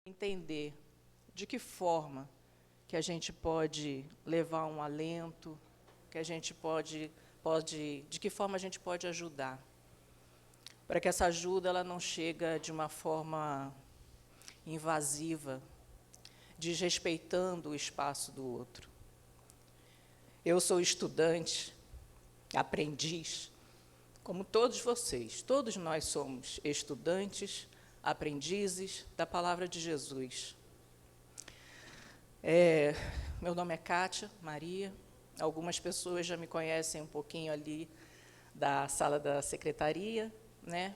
entender de que forma que a gente pode levar um alento, que a gente de que forma a gente pode ajudar, para que essa ajuda ela não chegue de uma forma invasiva, desrespeitando o espaço do outro. Eu sou estudante, aprendiz, como todos vocês, todos nós somos estudantes, aprendizes da palavra de Jesus. Meu nome é Kátia Maria, algumas pessoas já me conhecem um pouquinho ali da sala da secretaria, né?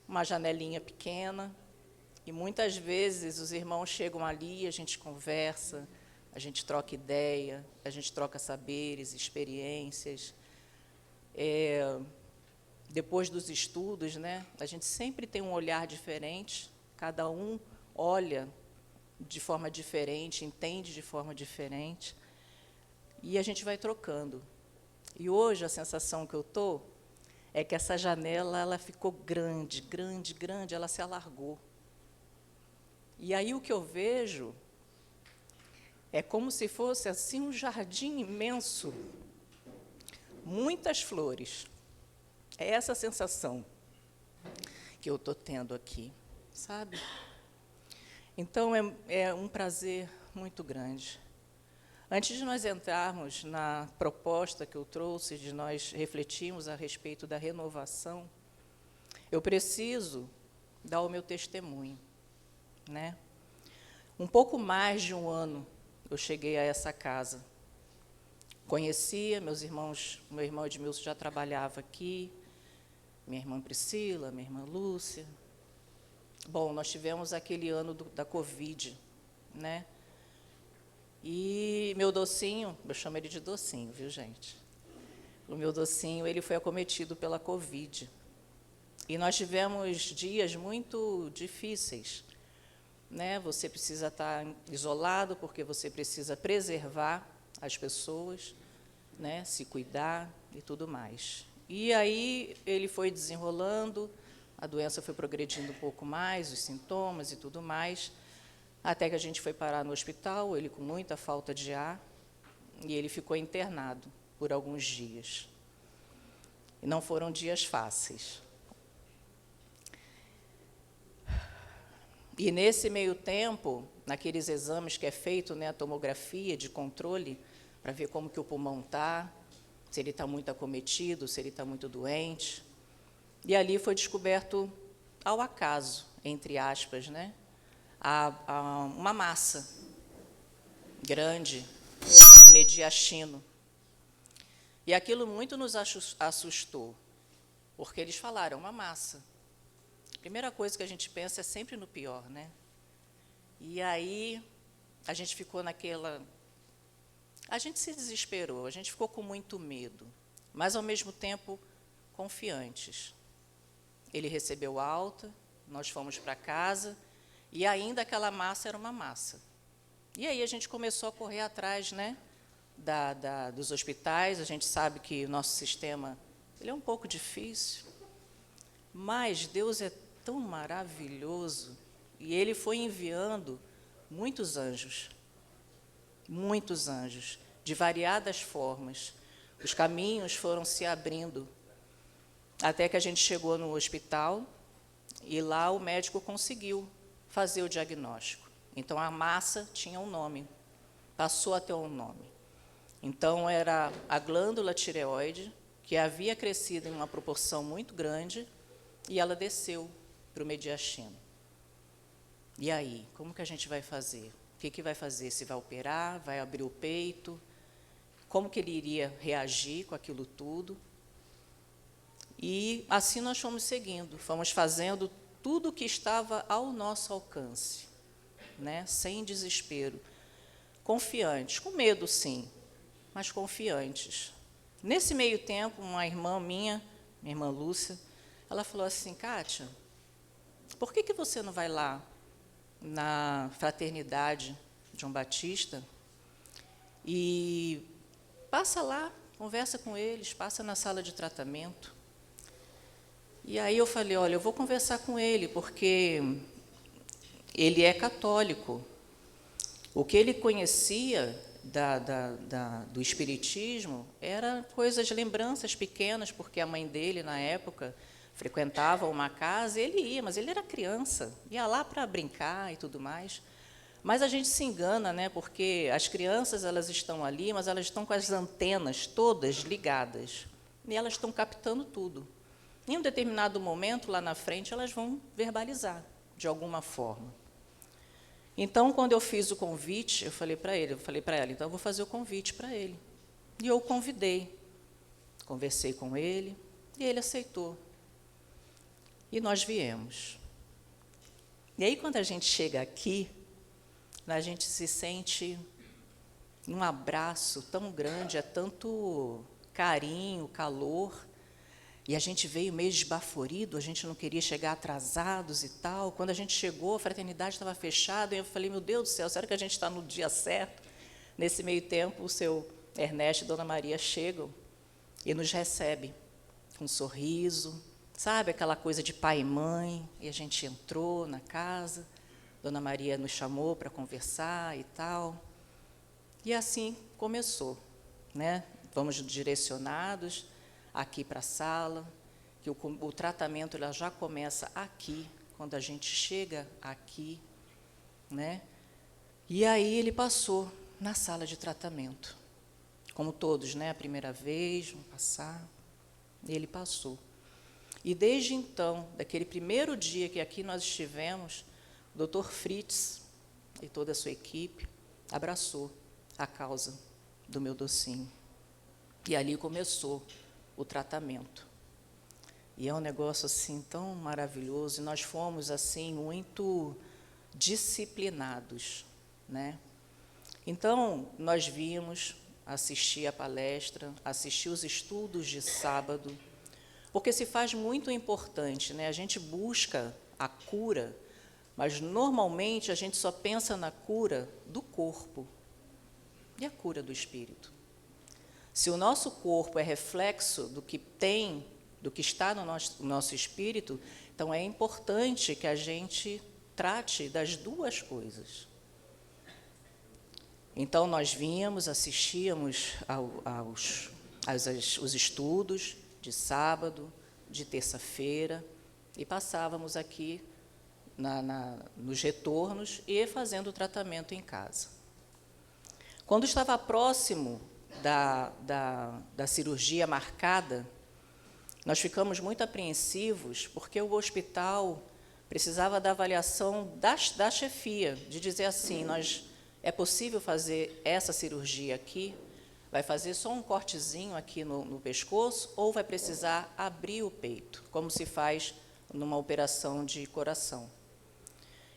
Uma janelinha pequena, e muitas vezes os irmãos chegam ali, a gente conversa, a gente troca ideia, a gente troca saberes, experiências. Depois dos estudos, né, a gente sempre tem um olhar diferente, cada um olha de forma diferente, entende de forma diferente, e a gente vai trocando. E hoje a sensação que eu estou é que essa janela ela ficou grande, grande, grande, ela se alargou. E aí o que eu vejo é como se fosse assim um jardim imenso, muitas flores. É essa sensação que eu estou tendo aqui, sabe? Então, é um prazer muito grande. Antes de nós entrarmos na proposta que eu trouxe, de nós refletirmos a respeito da renovação, eu preciso dar o meu testemunho, né? Um pouco mais de um ano eu cheguei a essa casa. Conhecia meus irmãos, meu irmão Edmilson já trabalhava aqui, minha irmã Priscila, minha irmã Lúcia. Bom, nós tivemos aquele ano da Covid, né? E meu docinho, eu chamo ele de docinho, viu, gente? O meu docinho, ele foi acometido pela Covid. E nós tivemos dias muito difíceis, né? Você precisa estar isolado, porque você precisa preservar as pessoas, né? Se cuidar e tudo mais. E aí ele foi desenrolando, a doença foi progredindo um pouco mais, os sintomas e tudo mais, até que a gente foi parar no hospital, ele com muita falta de ar, e ele ficou internado por alguns dias. E não foram dias fáceis. E nesse meio tempo, naqueles exames que é feito, né, a tomografia de controle, para ver como que o pulmão está, se ele está muito acometido, se ele está muito doente. E ali foi descoberto, ao acaso, entre aspas, né, uma massa grande, mediastino. E aquilo muito nos assustou, porque eles falaram, uma massa. A primeira coisa que a gente pensa é sempre no pior, né? E aí a gente ficou naquela... A gente se desesperou, a gente ficou com muito medo, mas, ao mesmo tempo, confiantes. Ele recebeu alta, nós fomos para casa, e ainda aquela massa era uma massa. E aí a gente começou a correr atrás, né, dos hospitais. A gente sabe que o nosso sistema ele é um pouco difícil, mas Deus é tão maravilhoso, e Ele foi enviando muitos anjos, de variadas formas. Os caminhos foram se abrindo, até que a gente chegou no hospital, e lá o médico conseguiu fazer o diagnóstico. Então, a massa tinha um nome, passou a ter um nome. Então, era a glândula tireoide, que havia crescido em uma proporção muito grande, e ela desceu para o mediastino. E aí, como que a gente vai fazer? O que vai fazer? Se vai operar, vai abrir o peito? Como que ele iria reagir com aquilo tudo? E assim nós fomos seguindo, fomos fazendo tudo o que estava ao nosso alcance, né? Sem desespero, confiantes, com medo sim, mas confiantes. Nesse meio tempo, uma irmã minha irmã Lúcia, ela falou assim, Kátia, por que você não vai lá na fraternidade João Batista e passa lá, conversa com eles, passa na sala de tratamento? E aí eu falei, olha, eu vou conversar com ele, porque ele é católico. O que ele conhecia do espiritismo era coisas, lembranças pequenas, porque a mãe dele, na época, frequentava uma casa, e ele ia, mas ele era criança, ia lá para brincar e tudo mais. Mas a gente se engana, né, porque as crianças, elas estão ali, mas elas estão com as antenas todas ligadas, e elas estão captando tudo. Em um determinado momento, lá na frente, elas vão verbalizar, de alguma forma. Então, quando eu fiz o convite, eu falei para ela, então eu vou fazer o convite para ele. E eu o convidei, conversei com ele, e ele aceitou. E nós viemos. E aí, quando a gente chega aqui, a gente se sente num abraço tão grande, é tanto carinho, calor, e a gente veio meio esbaforido, a gente não queria chegar atrasados e tal. Quando a gente chegou, a fraternidade estava fechada, e eu falei, meu Deus do céu, será que a gente está no dia certo? Nesse meio tempo, o seu Ernesto e Dona Maria chegam e nos recebem com um sorriso, sabe, aquela coisa de pai e mãe, e a gente entrou na casa, Dona Maria nos chamou para conversar e tal, e assim começou, né? Vamos direcionados aqui para a sala, que o tratamento ela já começa aqui, quando a gente chega aqui, né? E aí ele passou na sala de tratamento, como todos, né? A primeira vez, vão passar, ele passou. E desde então, daquele primeiro dia que aqui nós estivemos, o Dr. Fritz e toda a sua equipe abraçou a causa do meu docinho. E ali começou o tratamento. E é um negócio assim tão maravilhoso, e nós fomos assim muito disciplinados, né? Então, nós vimos, assisti a palestra, assisti os estudos de sábado, porque se faz muito importante, né? A gente busca a cura, mas normalmente a gente só pensa na cura do corpo e a cura do espírito. Se o nosso corpo é reflexo do que tem, do que está no nosso espírito, então é importante que a gente trate das duas coisas. Então, nós vínhamos, assistíamos aos estudos de sábado, de terça-feira, e passávamos aqui nos retornos e fazendo o tratamento em casa. Quando estava próximo da cirurgia marcada, nós ficamos muito apreensivos, porque o hospital precisava da avaliação da chefia, de dizer assim, é possível fazer essa cirurgia aqui? Vai fazer só um cortezinho aqui no pescoço, ou vai precisar abrir o peito, como se faz numa operação de coração?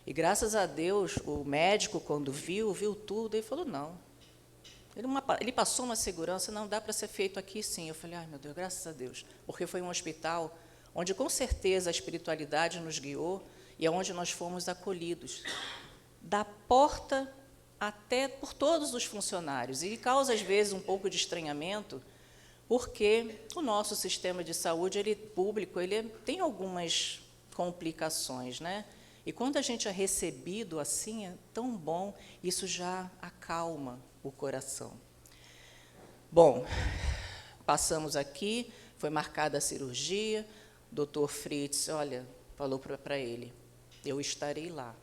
E, graças a Deus, o médico, quando viu tudo, ele falou, não. Ele passou uma segurança, não, dá para ser feito aqui sim. Eu falei, ai meu Deus, graças a Deus, porque foi um hospital onde com certeza a espiritualidade nos guiou e é onde nós fomos acolhidos, da porta até por todos os funcionários, e causa às vezes um pouco de estranhamento, porque o nosso sistema de saúde público, ele tem algumas complicações, né? E quando a gente é recebido assim, é tão bom, isso já acalma o coração. Bom, passamos aqui, foi marcada a cirurgia, o doutor Fritz, olha, falou para ele, eu estarei lá,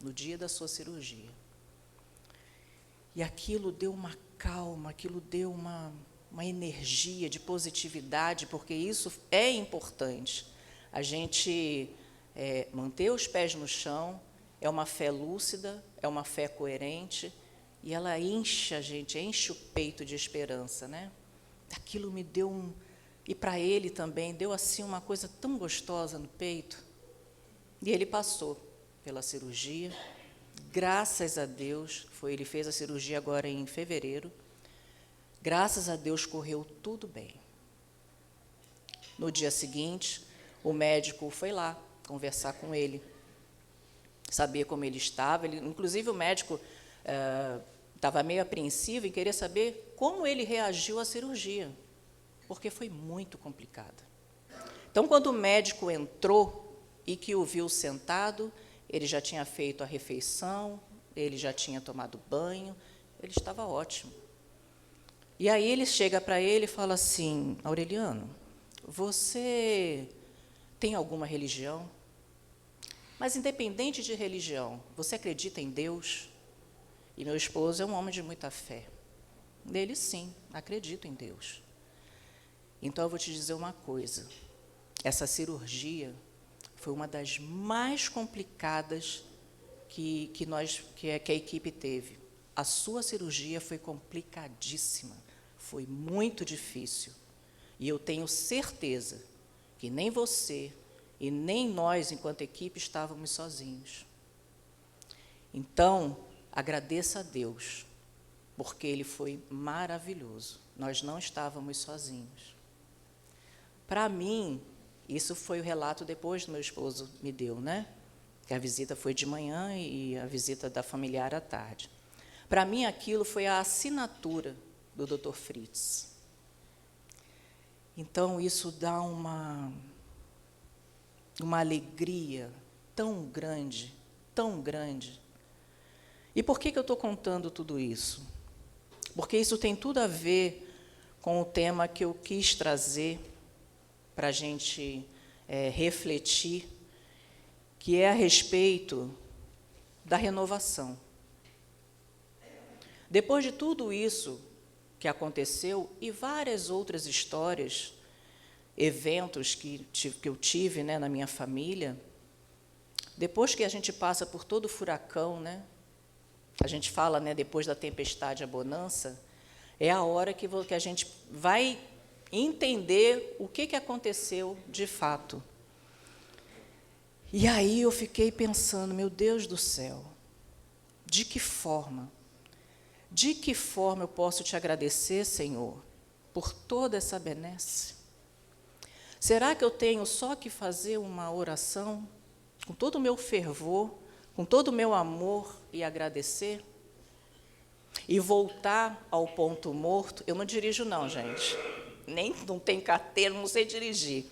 no dia da sua cirurgia. E aquilo deu uma calma, aquilo deu uma energia de positividade, porque isso é importante. A gente manter os pés no chão, é uma fé lúcida, é uma fé coerente, e ela enche a gente, enche o peito de esperança, né? Aquilo me deu e para ele também, deu assim uma coisa tão gostosa no peito. E ele passou pela cirurgia, graças a Deus, ele fez a cirurgia agora em fevereiro, graças a Deus correu tudo bem. No dia seguinte, o médico foi lá conversar com ele, saber como ele estava, inclusive o médico estava meio apreensivo em querer saber como ele reagiu à cirurgia, porque foi muito complicada. Então, quando o médico entrou e que o viu sentado, ele já tinha feito a refeição, ele já tinha tomado banho, ele estava ótimo. E aí ele chega para ele e fala assim: Aureliano, você tem alguma religião? Mas independente de religião, você acredita em Deus? E meu esposo é um homem de muita fé. Ele sim, acredito em Deus. Então eu vou te dizer uma coisa, essa cirurgia foi uma das mais complicadas que a equipe teve. A sua cirurgia foi complicadíssima, foi muito difícil. E eu tenho certeza que nem você e nem nós, enquanto equipe, estávamos sozinhos. Então, agradeça a Deus, porque Ele foi maravilhoso. Nós não estávamos sozinhos. Para mim, isso foi o relato depois do meu esposo me deu, né? Que a visita foi de manhã e a visita da familiar à tarde. Para mim, aquilo foi a assinatura do Dr. Fritz. Então, isso dá uma alegria tão grande, tão grande. E por que eu estou contando tudo isso? Porque isso tem tudo a ver com o tema que eu quis trazer para a gente refletir, que é a respeito da renovação. Depois de tudo isso que aconteceu e várias outras histórias, eventos que eu tive, né, na minha família, depois que a gente passa por todo o furacão, né, a gente fala, né, depois da tempestade a bonança, é a hora que a gente vai entender o que aconteceu de fato. E aí eu fiquei pensando, meu Deus do céu, de que forma eu posso te agradecer, Senhor, por toda essa benesse? Será que eu tenho só que fazer uma oração, com todo o meu fervor, com todo o meu amor e agradecer? E voltar ao ponto morto? Eu não dirijo não, gente. Não tenho carteira, não sei dirigir.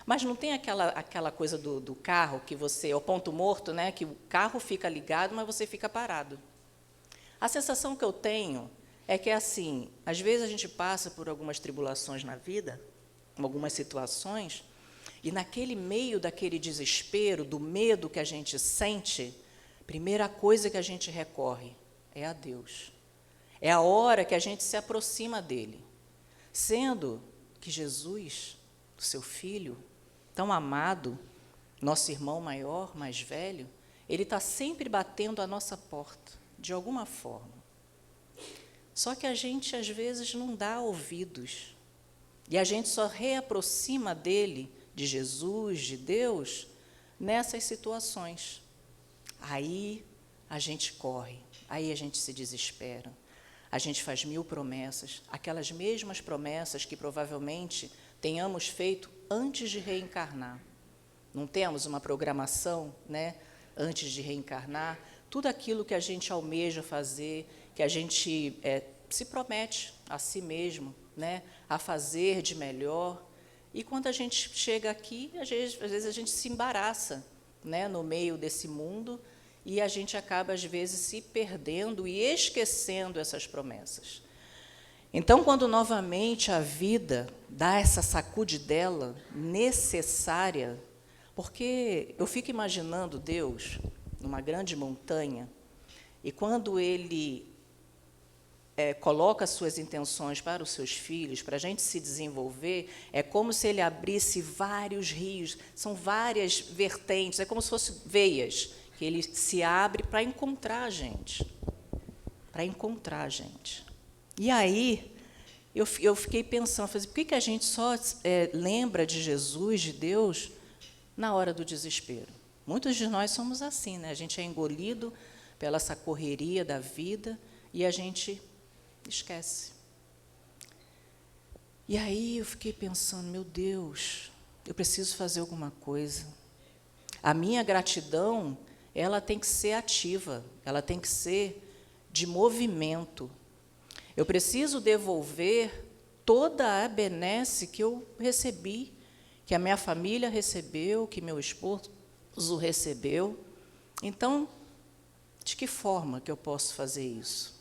Mas não tem aquela coisa do carro, que você, ao ponto morto, né, que o carro fica ligado, mas você fica parado. A sensação que eu tenho é que, assim, às vezes a gente passa por algumas tribulações na vida, algumas situações, e naquele meio daquele desespero, do medo que a gente sente, a primeira coisa que a gente recorre é a Deus. É a hora que a gente se aproxima dele. Sendo que Jesus, o seu Filho, tão amado, nosso irmão maior, mais velho, ele está sempre batendo a nossa porta, de alguma forma. Só que a gente, às vezes, não dá ouvidos. E a gente só reaproxima dele, de Jesus, de Deus, nessas situações. Aí a gente corre, aí a gente se desespera. A gente faz 1000 promessas, aquelas mesmas promessas que provavelmente tenhamos feito antes de reencarnar. Não temos uma programação, né, antes de reencarnar? Tudo aquilo que a gente almeja fazer, que a gente se promete a si mesmo, né, a fazer de melhor. E quando a gente chega aqui, às vezes a gente se embaraça, né, no meio desse mundo, e a gente acaba, às vezes, se perdendo e esquecendo essas promessas. Então, quando novamente a vida dá essa sacudidela necessária, porque eu fico imaginando Deus numa grande montanha, e quando Ele coloca as suas intenções para os seus filhos, para a gente se desenvolver, é como se Ele abrisse vários rios, são várias vertentes, é como se fossem veias, que Ele se abre para encontrar a gente. Para encontrar a gente. E aí, eu fiquei pensando, por que a gente só lembra de Jesus, de Deus, na hora do desespero? Muitos de nós somos assim, né? A gente é engolido pela essa correria da vida e a gente esquece. E aí eu fiquei pensando, meu Deus, eu preciso fazer alguma coisa. A minha gratidão, ela tem que ser ativa, ela tem que ser de movimento. Eu preciso devolver toda a benesse que eu recebi, que a minha família recebeu, que meu esposo recebeu. Então, de que forma que eu posso fazer isso?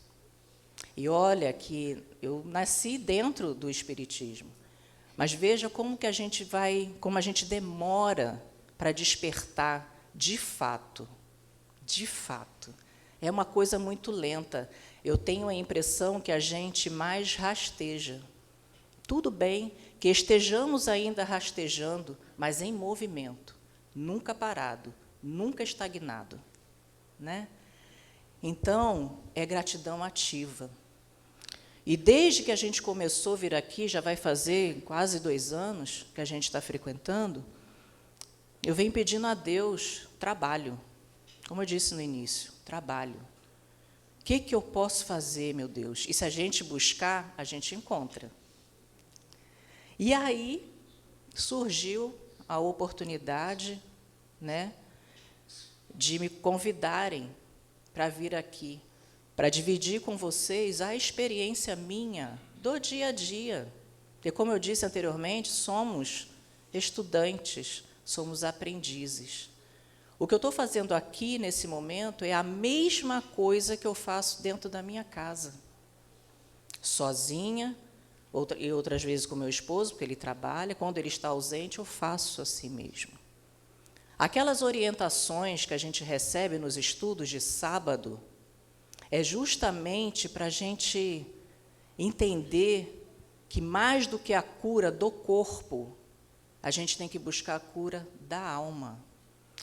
E olha que eu nasci dentro do Espiritismo, mas veja como que a gente como a gente demora para despertar de fato. De fato. É uma coisa muito lenta. Eu tenho a impressão que a gente mais rasteja. Tudo bem que estejamos ainda rastejando, mas em movimento, nunca parado, nunca estagnado, né? Então, é gratidão ativa. E desde que a gente começou a vir aqui, já vai fazer quase 2 anos que a gente está frequentando, eu venho pedindo a Deus trabalho. Como eu disse no início, trabalho. O que eu posso fazer, meu Deus? E se a gente buscar, a gente encontra. E aí surgiu a oportunidade, né, de me convidarem para vir aqui, para dividir com vocês a experiência minha do dia a dia. Porque, como eu disse anteriormente, somos estudantes, somos aprendizes. O que eu estou fazendo aqui, nesse momento, é a mesma coisa que eu faço dentro da minha casa. Sozinha, e outras vezes com meu esposo, porque ele trabalha. Quando ele está ausente, eu faço assim mesmo. Aquelas orientações que a gente recebe nos estudos de sábado, é justamente para a gente entender que, mais do que a cura do corpo, a gente tem que buscar a cura da alma.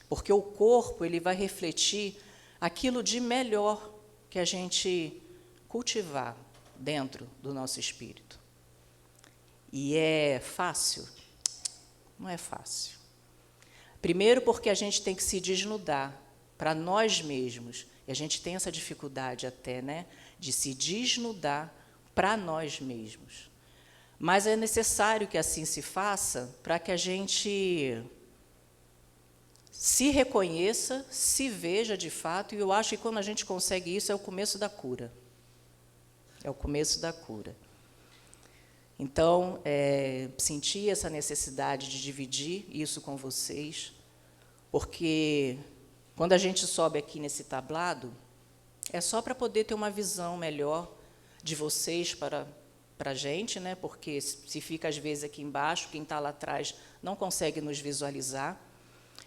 Porque o corpo ele vai refletir aquilo de melhor que a gente cultivar dentro do nosso espírito. E é fácil? Não é fácil. Primeiro porque a gente tem que se desnudar para nós mesmos. E a gente tem essa dificuldade até, né, de se desnudar para nós mesmos. Mas é necessário que assim se faça para que a gente se reconheça, se veja de fato, e eu acho que quando a gente consegue isso é o começo da cura. É o começo da cura. Então, senti essa necessidade de dividir isso com vocês, porque quando a gente sobe aqui nesse tablado, é só para poder ter uma visão melhor de vocês para a gente, né? Porque se fica, às vezes, aqui embaixo, quem está lá atrás não consegue nos visualizar.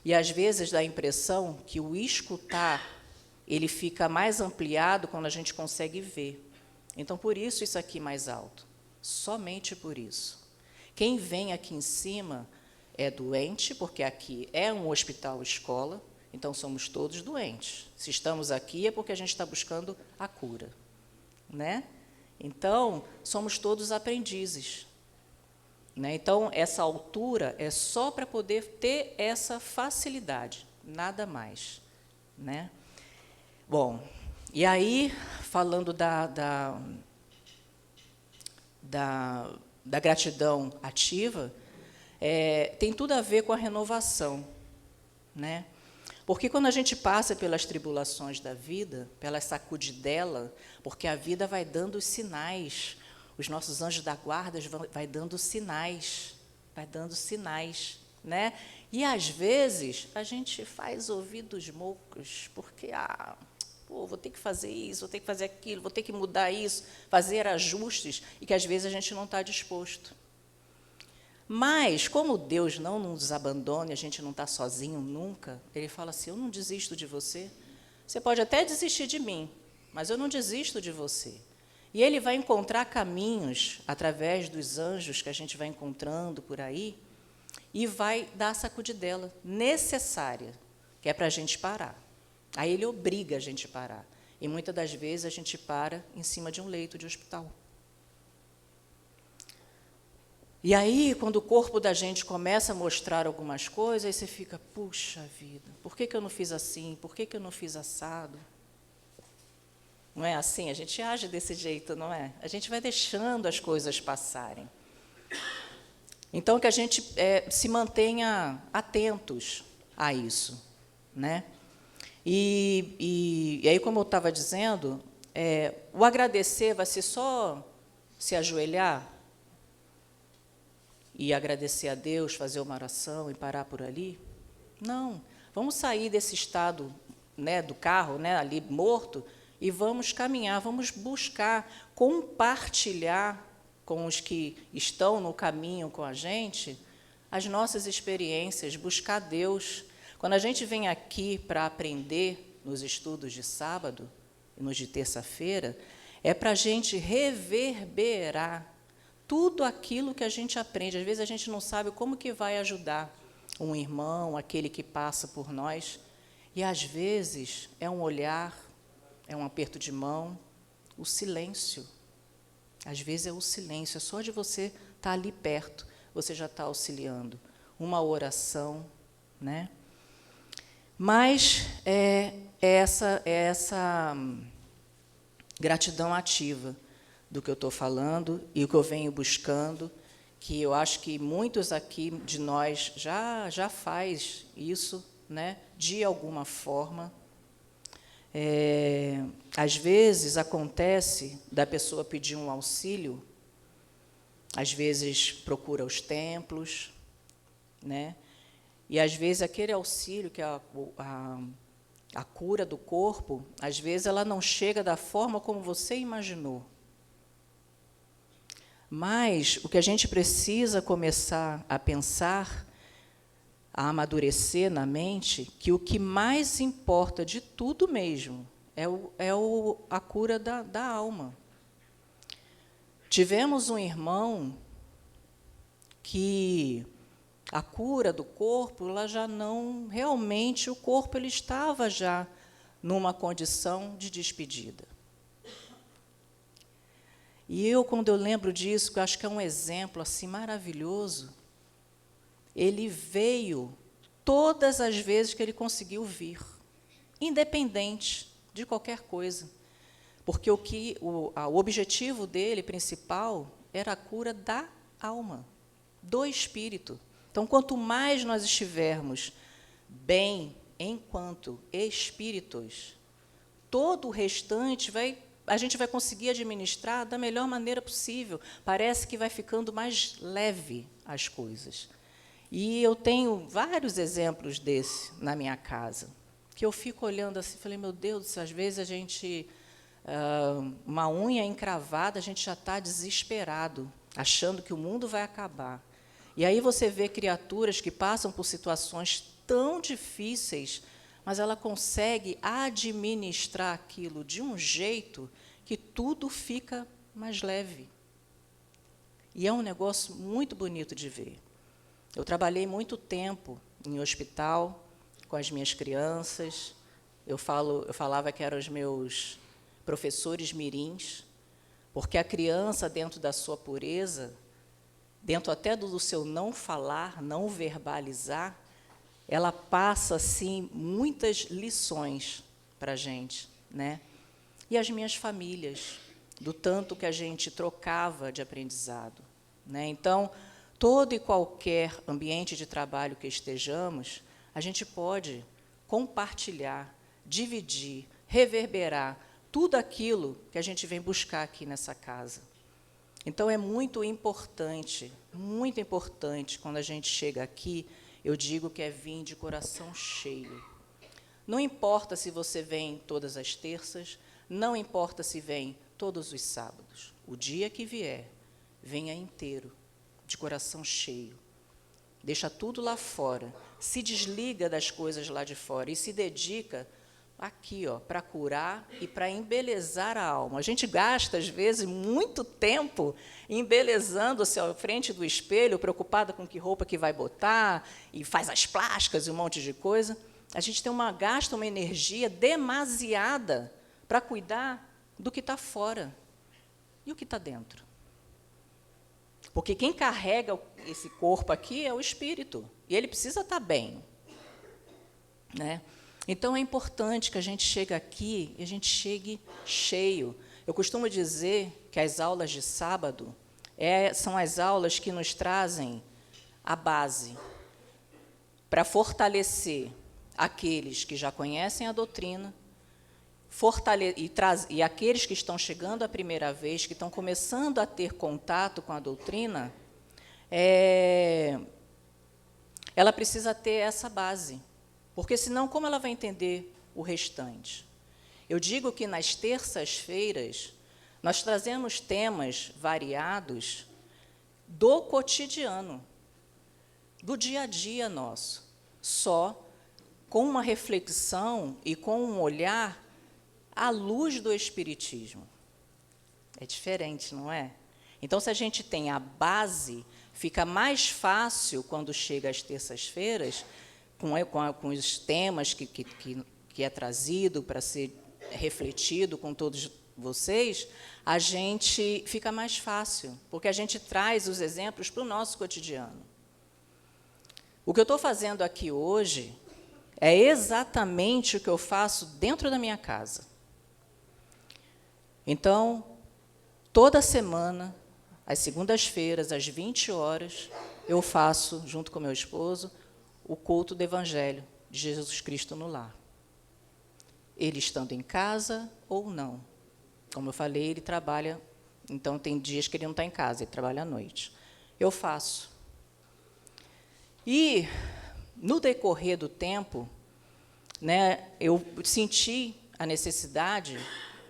E, às vezes, dá a impressão que o escutar ele fica mais ampliado quando a gente consegue ver. Então, por isso aqui mais alto. Somente por isso. Quem vem aqui em cima é doente, porque aqui é um hospital-escola, então somos todos doentes. Se estamos aqui é porque a gente está buscando a cura, né? Então, somos todos aprendizes. Né? Então, essa altura é só para poder ter essa facilidade, nada mais. Né? Bom, e aí, falando da gratidão ativa, tem tudo a ver com a renovação. Né? Porque quando a gente passa pelas tribulações da vida, pela sacudidela, porque a vida vai dando os sinais, os nossos anjos da guarda vai dando sinais, né? E, às vezes, a gente faz ouvidos moucos, porque, vou ter que fazer isso, vou ter que fazer aquilo, vou ter que mudar isso, fazer ajustes, e que, às vezes, a gente não está disposto. Mas, como Deus não nos abandona, a gente não está sozinho nunca, Ele fala assim, eu não desisto de você. Você pode até desistir de mim, mas eu não desisto de você. E Ele vai encontrar caminhos, através dos anjos que a gente vai encontrando por aí, e vai dar a sacudidela necessária, que é para a gente parar. Aí Ele obriga a gente a parar. E, muitas das vezes, a gente para em cima de um leito de hospital. E aí, quando o corpo da gente começa a mostrar algumas coisas, aí você fica, puxa vida, por que eu não fiz assim? Por que eu não fiz assado? Não é assim? A gente age desse jeito, não é? A gente vai deixando as coisas passarem. Então, que a gente se mantenha atentos a isso. Né? E aí, como eu estava dizendo, o agradecer vai ser só se ajoelhar e agradecer a Deus, fazer uma oração e parar por ali? Não, vamos sair desse estado né, do carro, né, ali morto, e vamos caminhar, vamos buscar compartilhar com os que estão no caminho com a gente as nossas experiências, buscar Deus. Quando a gente vem aqui para aprender nos estudos de sábado e nos de terça-feira, é para a gente reverberar tudo aquilo que a gente aprende. Às vezes a gente não sabe como que vai ajudar um irmão, aquele que passa por nós, e às vezes é um olhar, é um aperto de mão, o silêncio. Às vezes é o silêncio, é só de você estar ali perto, você já está auxiliando. Uma oração, né? Mas é essa gratidão ativa do que eu estou falando e o que eu venho buscando, que eu acho que muitos aqui de nós já faz isso, né, de alguma forma. Às vezes acontece da pessoa pedir um auxílio, às vezes procura os templos, né, e às vezes aquele auxílio, que é a cura do corpo, às vezes ela não chega da forma como você imaginou. Mas o que a gente precisa começar a pensar, a amadurecer na mente, que o que mais importa de tudo mesmo é a cura da alma. Tivemos um irmão que a cura do corpo, ela já não, realmente o corpo ele estava já numa condição de despedida. E eu, quando eu lembro disso, que eu acho que é um exemplo assim maravilhoso, ele veio todas as vezes que ele conseguiu vir, independente de qualquer coisa, porque o objetivo dele principal era a cura da alma, do espírito. Então, quanto mais nós estivermos bem enquanto espíritos, todo o restante a gente vai conseguir administrar da melhor maneira possível. Parece que vai ficando mais leve as coisas. E eu tenho vários exemplos desse na minha casa, que eu fico olhando assim, falei, meu Deus, às vezes a gente, uma unha encravada, a gente já está desesperado, achando que o mundo vai acabar. E aí você vê criaturas que passam por situações tão difíceis, mas ela consegue administrar aquilo de um jeito que tudo fica mais leve. E é um negócio muito bonito de ver. Eu trabalhei muito tempo em hospital com as minhas crianças. Eu falava que eram os meus professores mirins, porque a criança, dentro da sua pureza, dentro até do seu não falar, não verbalizar, ela passa, assim, muitas lições para a gente, né? E as minhas famílias, do tanto que a gente trocava de aprendizado, né? Então, todo e qualquer ambiente de trabalho que estejamos, a gente pode compartilhar, dividir, reverberar tudo aquilo que a gente vem buscar aqui nessa casa. Então, é muito importante, quando a gente chega aqui, eu digo que é vir de coração cheio. Não importa se você vem todas as terças, não importa se vem todos os sábados. O dia que vier, venha inteiro, de coração cheio. Deixa tudo lá fora, se desliga das coisas lá de fora e se dedica aqui, para curar e para embelezar a alma. A gente gasta, às vezes, muito tempo embelezando-se à frente do espelho, preocupada com que roupa que vai botar, e faz as plásticas e um monte de coisa. A gente gasta uma energia demasiada para cuidar do que está fora. E o que está dentro? Porque quem carrega esse corpo aqui é o espírito, e ele precisa estar bem, né? Então, é importante que a gente chegue aqui e a gente chegue cheio. Eu costumo dizer que as aulas de sábado são as aulas que nos trazem a base para fortalecer aqueles que já conhecem a doutrina, e aqueles que estão chegando a primeira vez, que estão começando a ter contato com a doutrina, ela precisa ter essa base. Porque, senão, como ela vai entender o restante. Eu digo que nas terças-feiras nós trazemos temas variados do cotidiano, do dia a dia nosso, só com uma reflexão e com um olhar à luz do Espiritismo. É diferente, não é? Então, se a gente tem a base, fica mais fácil, quando chega às terças-feiras, com os temas que é trazido para ser refletido com todos vocês, a gente fica mais fácil, porque a gente traz os exemplos para o nosso cotidiano. O que eu estou fazendo aqui hoje é exatamente o que eu faço dentro da minha casa. Então, toda semana, às segundas-feiras, às 20 horas, eu faço, junto com meu esposo, o culto do Evangelho de Jesus Cristo no lar. Ele estando em casa ou não. Como eu falei, ele trabalha, então tem dias que ele não está em casa, ele trabalha à noite. Eu faço. E, no decorrer do tempo, né, eu senti a necessidade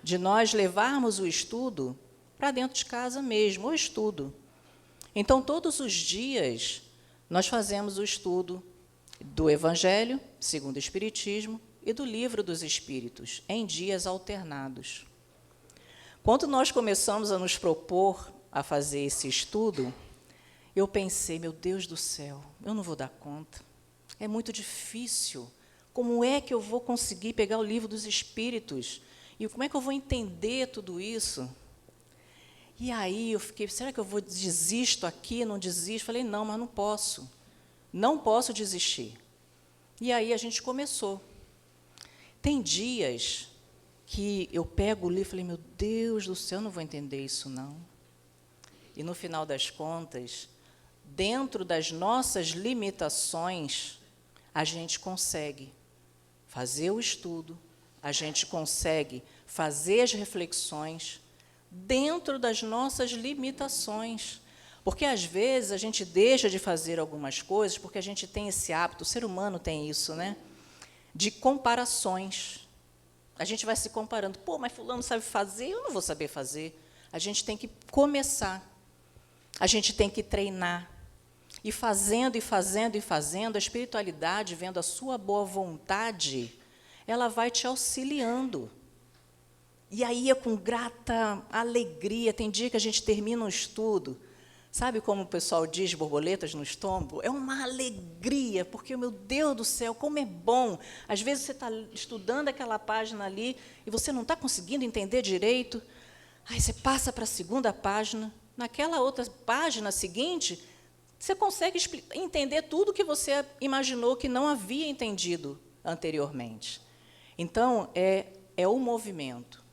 de nós levarmos o estudo para dentro de casa mesmo, o estudo. Então, todos os dias, nós fazemos o estudo do Evangelho, segundo o Espiritismo, e do Livro dos Espíritos, em dias alternados. Quando nós começamos a nos propor a fazer esse estudo, eu pensei, meu Deus do céu, eu não vou dar conta, é muito difícil. Como é que eu vou conseguir pegar o Livro dos Espíritos? E como é que eu vou entender tudo isso? E aí eu fiquei, será que eu vou desisto aqui, não desisto? Falei, não, mas não posso desistir. E aí a gente começou. Tem dias que eu pego o livro e falei, meu Deus do céu, eu não vou entender isso, não. E, no final das contas, dentro das nossas limitações, a gente consegue fazer o estudo, a gente consegue fazer as reflexões dentro das nossas limitações. Porque, às vezes, a gente deixa de fazer algumas coisas porque a gente tem esse hábito, o ser humano tem isso, né? De comparações. A gente vai se comparando. Pô, mas fulano sabe fazer, eu não vou saber fazer. A gente tem que começar. A gente tem que treinar. E fazendo, e fazendo, e fazendo, a espiritualidade, vendo a sua boa vontade, ela vai te auxiliando. E aí é com grata alegria. Tem dia que a gente termina um estudo, sabe como o pessoal diz, borboletas no estômago? É uma alegria, porque, meu Deus do céu, como é bom. Às vezes você está estudando aquela página ali e você não está conseguindo entender direito. Aí você passa para a segunda página. Naquela outra página seguinte, você consegue entender tudo que você imaginou que não havia entendido anteriormente. Então, é o movimento.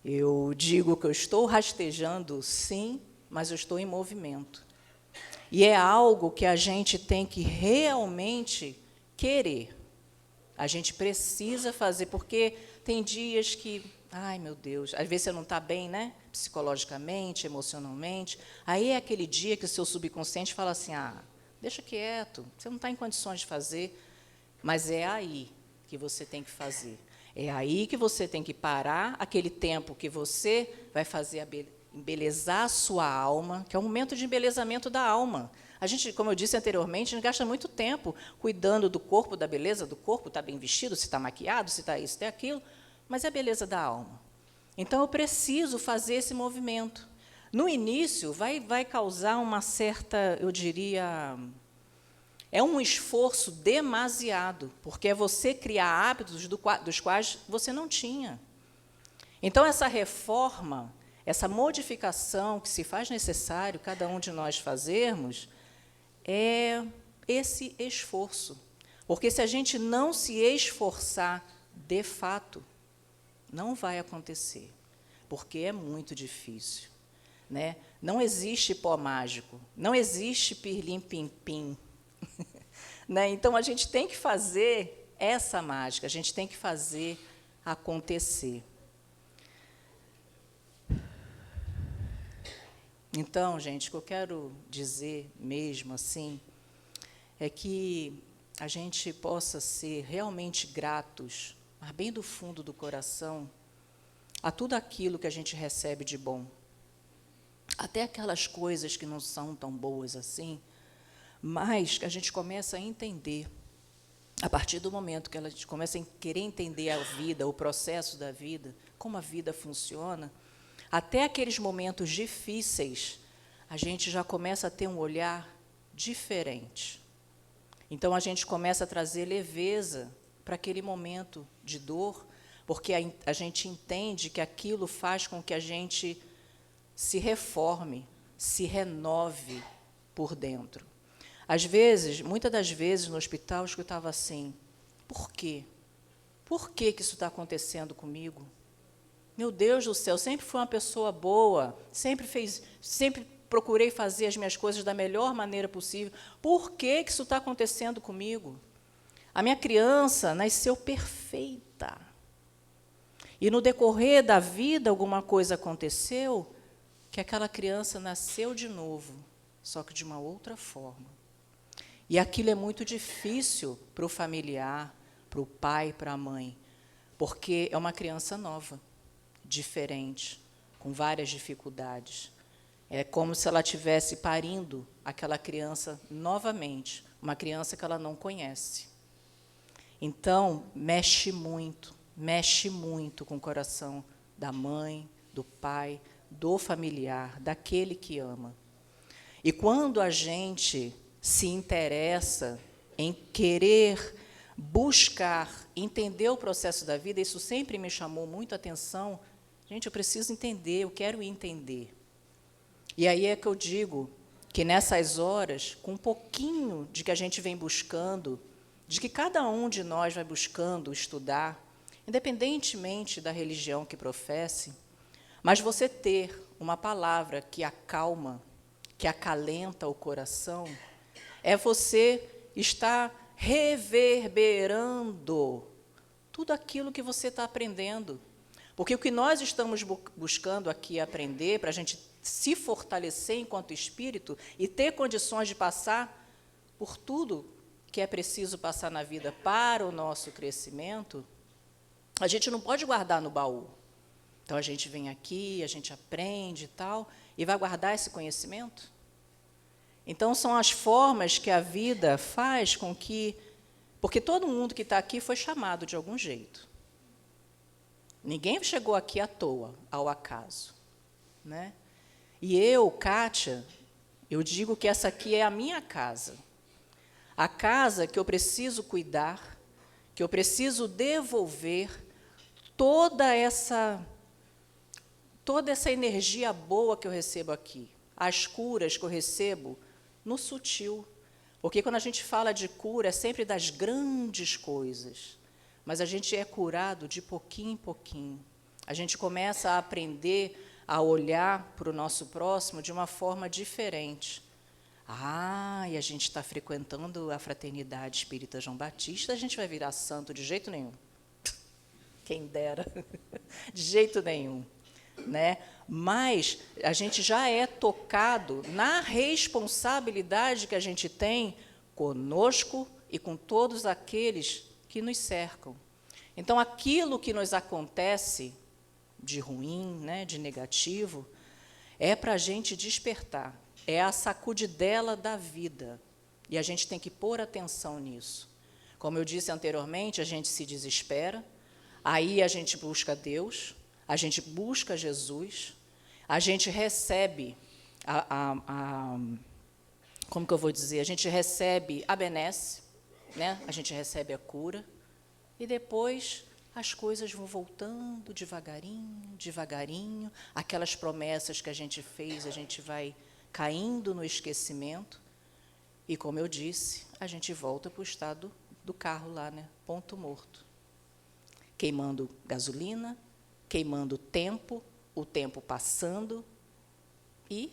Eu digo que eu estou rastejando, sim, mas eu estou em movimento. E é algo que a gente tem que realmente querer. A gente precisa fazer, porque tem dias que, ai, meu Deus, às vezes você não está bem, né? Psicologicamente, emocionalmente. Aí é aquele dia que o seu subconsciente fala assim, deixa quieto, você não está em condições de fazer. Mas é aí que você tem que fazer. É aí que você tem que parar aquele tempo que você vai fazer embelezar a sua alma, que é um momento de embelezamento da alma. A gente, como eu disse anteriormente, a gente gasta muito tempo cuidando do corpo, da beleza do corpo, está bem vestido, se está maquiado, se está isso, se está aquilo, mas é a beleza da alma. Então, eu preciso fazer esse movimento. No início, vai causar uma certa, eu diria, é um esforço demasiado, porque é você criar hábitos dos quais você não tinha. Então, essa reforma, essa modificação que se faz necessário, cada um de nós fazermos, é esse esforço. Porque se a gente não se esforçar, de fato, não vai acontecer, porque é muito difícil. Né? Não existe pó mágico, não existe pirlim-pim-pim. Né? Então, a gente tem que fazer essa mágica, a gente tem que fazer acontecer. Então, gente, o que eu quero dizer mesmo assim é que a gente possa ser realmente gratos, mas bem do fundo do coração, a tudo aquilo que a gente recebe de bom. Até aquelas coisas que não são tão boas assim, mas que a gente começa a entender, a partir do momento que a gente começa a querer entender a vida, o processo da vida, como a vida funciona, até aqueles momentos difíceis, a gente já começa a ter um olhar diferente. Então, a gente começa a trazer leveza para aquele momento de dor, porque a gente entende que aquilo faz com que a gente se reforme, se renove por dentro. Às vezes, muitas das vezes, no hospital, eu escutava assim, por quê? Por que isso está acontecendo comigo? Meu Deus do céu, sempre fui uma pessoa boa, sempre procurei fazer as minhas coisas da melhor maneira possível. Por que isso está acontecendo comigo? A minha criança nasceu perfeita. E no decorrer da vida, alguma coisa aconteceu que aquela criança nasceu de novo, só que de uma outra forma. E aquilo é muito difícil para o familiar, para o pai, para a mãe, porque é uma criança nova, diferente, com várias dificuldades. É como se ela estivesse parindo aquela criança novamente, uma criança que ela não conhece. Então, mexe muito com o coração da mãe, do pai, do familiar, daquele que ama. E quando a gente se interessa em querer buscar, entender o processo da vida, isso sempre me chamou muito a atenção. Gente, eu preciso entender, eu quero entender. E aí é que eu digo que nessas horas, com um pouquinho de que a gente vem buscando, de que cada um de nós vai buscando estudar, independentemente da religião que professe, mas você ter uma palavra que acalma, que acalenta o coração, é você estar reverberando tudo aquilo que você está aprendendo. Porque o que nós estamos buscando aqui aprender, para a gente se fortalecer enquanto espírito e ter condições de passar por tudo que é preciso passar na vida para o nosso crescimento, a gente não pode guardar no baú. Então, a gente vem aqui, a gente aprende e tal, e vai guardar esse conhecimento? Então, são as formas que a vida faz com que... Porque todo mundo que está aqui foi chamado de algum jeito. Ninguém chegou aqui à toa, ao acaso, né? E eu, Kátia, eu digo que essa aqui é a minha casa. A casa que eu preciso cuidar, que eu preciso devolver toda essa energia boa que eu recebo aqui, as curas que eu recebo no sutil. Porque quando a gente fala de cura, é sempre das grandes coisas. Mas a gente é curado de pouquinho em pouquinho. A gente começa a aprender a olhar para o nosso próximo de uma forma diferente. E a gente está frequentando a Fraternidade Espírita João Batista, a gente vai virar santo de jeito nenhum. Quem dera. De jeito nenhum. Né? Mas a gente já é tocado na responsabilidade que a gente tem conosco e com todos aqueles que nos cercam. Então, aquilo que nos acontece de ruim, né, de negativo, é para a gente despertar, é a sacudidela da vida, e a gente tem que pôr atenção nisso. Como eu disse anteriormente, a gente se desespera, aí a gente busca Deus, a gente busca Jesus, a gente recebe como que eu vou dizer? A gente recebe a benesse, né? A gente recebe a cura, e depois as coisas vão voltando devagarinho, devagarinho, aquelas promessas que a gente fez, a gente vai caindo no esquecimento, e, como eu disse, a gente volta para o estado do carro lá, né? Ponto morto. Queimando gasolina, queimando o tempo passando, e...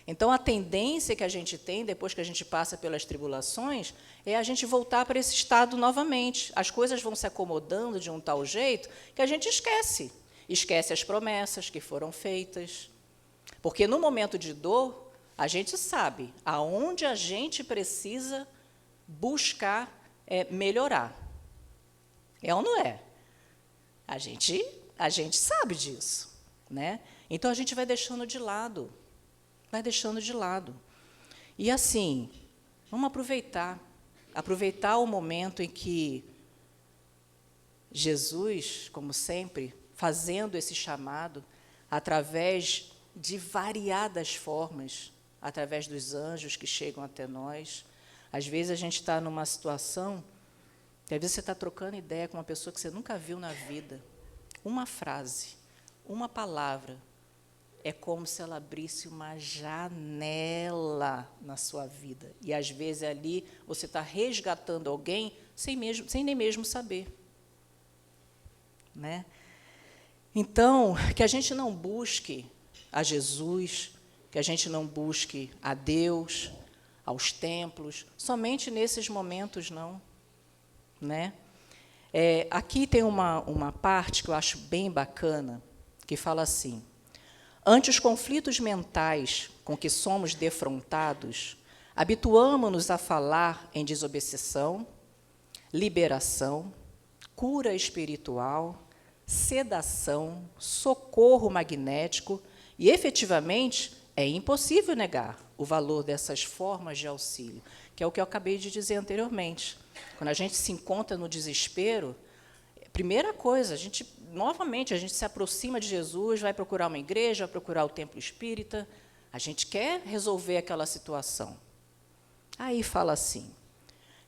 Então, a tendência que a gente tem, depois que a gente passa pelas tribulações, é a gente voltar para esse estado novamente. As coisas vão se acomodando de um tal jeito que a gente esquece. Esquece as promessas que foram feitas. Porque, no momento de dor, a gente sabe aonde a gente precisa buscar melhorar. É ou não é? A gente sabe disso, né? Então, a gente vai deixando de lado. Vai deixando de lado. E, assim, vamos aproveitar o momento em que Jesus, como sempre, fazendo esse chamado, através de variadas formas, através dos anjos que chegam até nós. Às vezes, a gente está numa situação, que às vezes você está trocando ideia com uma pessoa que você nunca viu na vida. Uma frase, uma palavra, é como se ela abrisse uma janela na sua vida. E, às vezes, ali você está resgatando alguém sem nem mesmo saber. Né? Então, que a gente não busque a Jesus, que a gente não busque a Deus, aos templos, somente nesses momentos, não. Né? Aqui tem uma parte que eu acho bem bacana, que fala assim: ante os conflitos mentais com que somos defrontados, habituamo-nos a falar em desobsessão, liberação, cura espiritual, sedação, socorro magnético, e, efetivamente, é impossível negar o valor dessas formas de auxílio, que é o que eu acabei de dizer anteriormente. Quando a gente se encontra no desespero, primeira coisa, a gente se aproxima de Jesus, vai procurar uma igreja, vai procurar o templo espírita, a gente quer resolver aquela situação. Aí fala assim: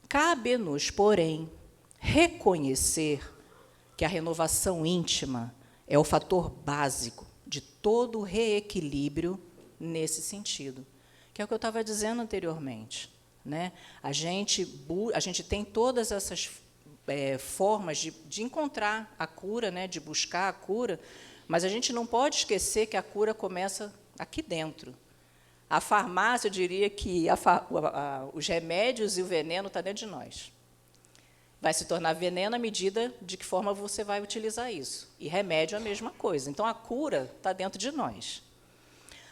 cabe-nos, porém, reconhecer que a renovação íntima é o fator básico de todo o reequilíbrio nesse sentido, que é o que eu estava dizendo anteriormente. Né? A gente tem todas essas formas de encontrar a cura, né? De buscar a cura, mas a gente não pode esquecer que a cura começa aqui dentro. A farmácia, eu diria que os remédios e o veneno estão dentro de nós. Vai se tornar veneno à medida de que forma você vai utilizar isso. E remédio é a mesma coisa. Então, a cura está dentro de nós.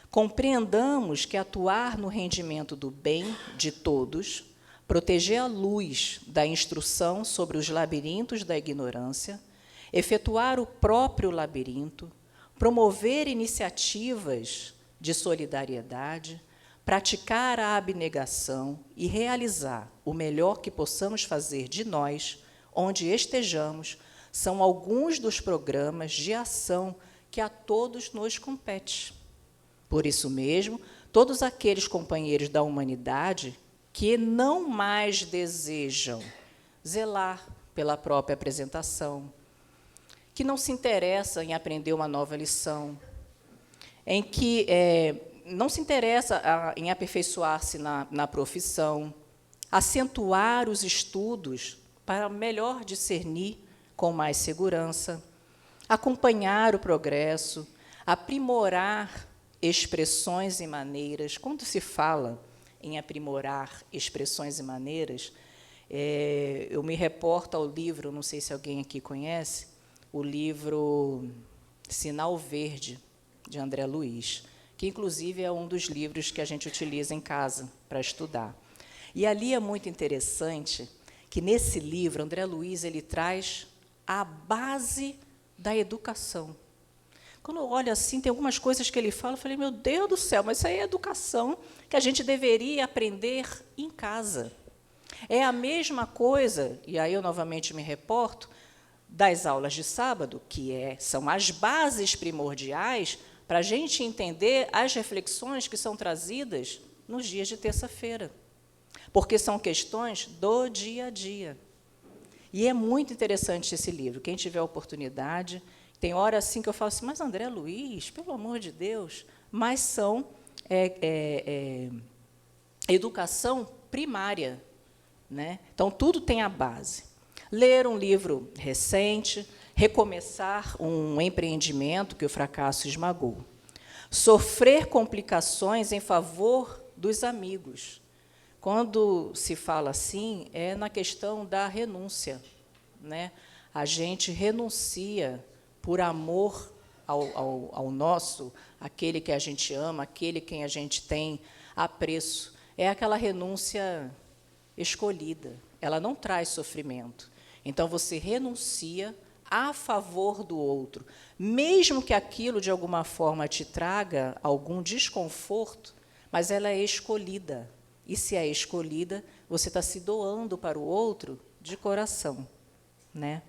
Compreendamos que atuar no rendimento do bem de todos, proteger a luz da instrução sobre os labirintos da ignorância, efetuar o próprio labirinto, promover iniciativas de solidariedade, praticar a abnegação e realizar o melhor que possamos fazer de nós, onde estejamos, são alguns dos programas de ação que a todos nos compete. Por isso mesmo, todos aqueles companheiros da humanidade que não mais desejam zelar pela própria apresentação, que não se interessam em aprender uma nova lição, em que não se interessa em aperfeiçoar-se na profissão, acentuar os estudos para melhor discernir com mais segurança, acompanhar o progresso, aprimorar expressões e maneiras. Quando se fala em aprimorar expressões e maneiras, eu me reporto ao livro, não sei se alguém aqui conhece, o livro Sinal Verde, de André Luiz, que, inclusive, é um dos livros que a gente utiliza em casa para estudar. E ali é muito interessante que, nesse livro, André Luiz ele traz a base da educação. Quando eu olho assim, tem algumas coisas que ele fala, eu falei, meu Deus do céu, mas isso aí é educação que a gente deveria aprender em casa. É a mesma coisa, e aí eu novamente me reporto, das aulas de sábado, que são as bases primordiais para a gente entender as reflexões que são trazidas nos dias de terça-feira, porque são questões do dia a dia. E é muito interessante esse livro. Quem tiver oportunidade, tem hora assim que eu falo assim, mas André Luiz, pelo amor de Deus, mas são educação primária. Né? Então, tudo tem a base. Ler um livro recente, recomeçar um empreendimento que o fracasso esmagou. Sofrer complicações em favor dos amigos. Quando se fala assim, é na questão da renúncia. Né? A gente renuncia por amor ao nosso, aquele que a gente ama, aquele quem a gente tem apreço. É aquela renúncia escolhida, ela não traz sofrimento. Então, você renuncia a favor do outro, mesmo que aquilo, de alguma forma, te traga algum desconforto, mas ela é escolhida. E, se é escolhida, você está se doando para o outro de coração, né?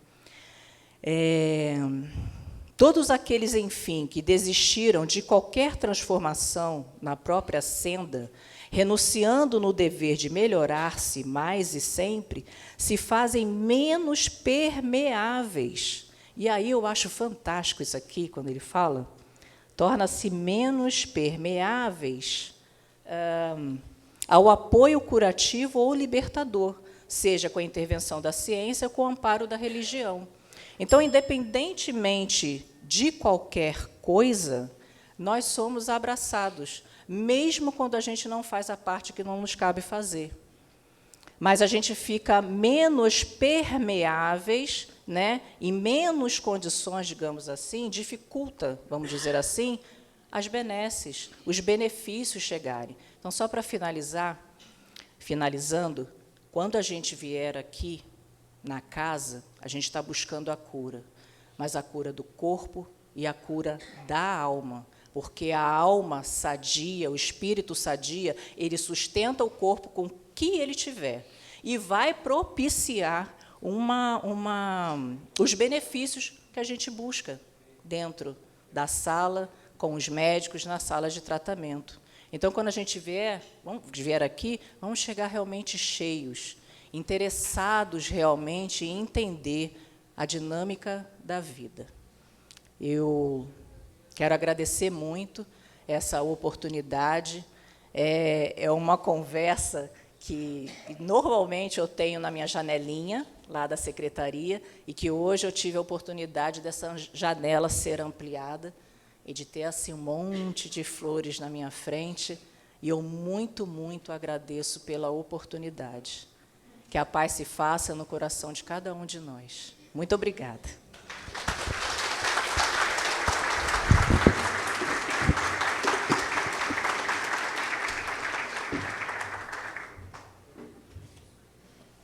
Todos aqueles, enfim, que desistiram de qualquer transformação na própria senda, renunciando no dever de melhorar-se mais e sempre, se fazem menos permeáveis. E aí eu acho fantástico isso aqui, quando ele fala, torna-se menos permeáveis ao apoio curativo ou libertador, seja com a intervenção da ciência ou com o amparo da religião. Então, independentemente de qualquer coisa, nós somos abraçados, mesmo quando a gente não faz a parte que não nos cabe fazer. Mas a gente fica menos permeáveis, né, e menos condições, digamos assim, dificulta, vamos dizer assim, as benesses, os benefícios chegarem. Então, só para finalizando, quando a gente vier aqui na casa, a gente está buscando a cura, mas a cura do corpo e a cura da alma, porque a alma sadia, o espírito sadia, ele sustenta o corpo com o que ele tiver e vai propiciar os benefícios que a gente busca dentro da sala, com os médicos, na sala de tratamento. Então, quando a gente vier aqui, vamos chegar realmente cheios, interessados realmente em entender a dinâmica da vida. Eu quero agradecer muito essa oportunidade. É uma conversa que normalmente eu tenho na minha janelinha, lá da secretaria, e que hoje eu tive a oportunidade dessa janela ser ampliada e de ter assim, um monte de flores na minha frente, e eu muito, muito agradeço pela oportunidade. Que a paz se faça no coração de cada um de nós. Muito obrigada.